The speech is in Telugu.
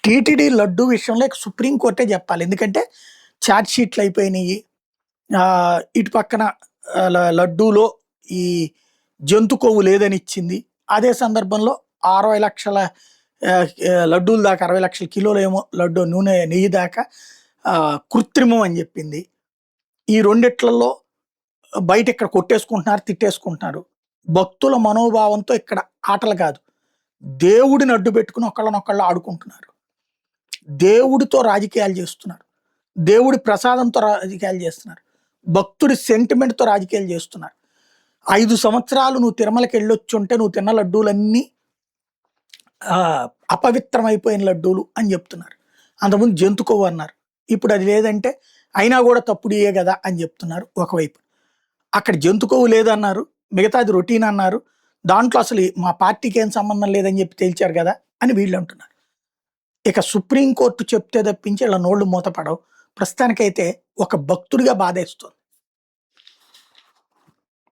టీటీడీ లడ్డు విషయంలో ఇక సుప్రీం కోర్టే చెప్పాలి. ఎందుకంటే చార్జ్ షీట్లు అయిపోయినాయి. ఇటు పక్కన లడ్డూలో ఈ జంతు కొవ్వు లేదని ఇచ్చింది. అదే సందర్భంలో 60,00,000 లడ్డూల దాకా 60,00,000 కిలోలు ఏమో లడ్డు నూనె నెయ్యి దాకా కృత్రిమం అని చెప్పింది. ఈ రెండిట్లలో బయట ఇక్కడ కొట్టేసుకుంటున్నారు, తిట్టేసుకుంటున్నారు. భక్తుల మనోభావంతో ఇక్కడ ఆటలు కాదు. దేవుడిని అడ్డు పెట్టుకుని ఒకళ్ళనొకళ్ళు ఆడుకుంటున్నారు. దేవుడితో రాజకీయాలు చేస్తున్నారు. దేవుడి ప్రసాదంతో రాజకీయాలు చేస్తున్నారు. భక్తుడి సెంటిమెంట్‌తో రాజకీయాలు చేస్తున్నారు. 5 సంవత్సరాలు నువ్వు తిరుమలకి వెళ్ళొచ్చుంటే నువ్వు తిన్న లడ్డూలన్నీ అపవిత్రమైపోయిన లడ్డూలు అని చెప్తున్నారు. అంతకుముందు జంతు కొవ్వు అన్నారు. ఇప్పుడు అది లేదంటే అయినా కూడా తప్పుడియే కదా అని చెప్తున్నారు ఒకవైపు. అక్కడ జంతు కొవ్వు లేదన్నారు. మిగతాది రొటీన్ అన్నారు. దాంట్లో అసలు మా పార్టీకి ఏం సంబంధం లేదని చెప్పి తేల్చారు కదా అని వీళ్ళు అంటున్నారు. ఇక సుప్రీం కోర్టు చెప్తే తప్పించి ఇలా నోళ్లు మూతపడవు. ప్రస్తుతానికైతే ఒక భక్తుడిగా బాధేస్తుంది.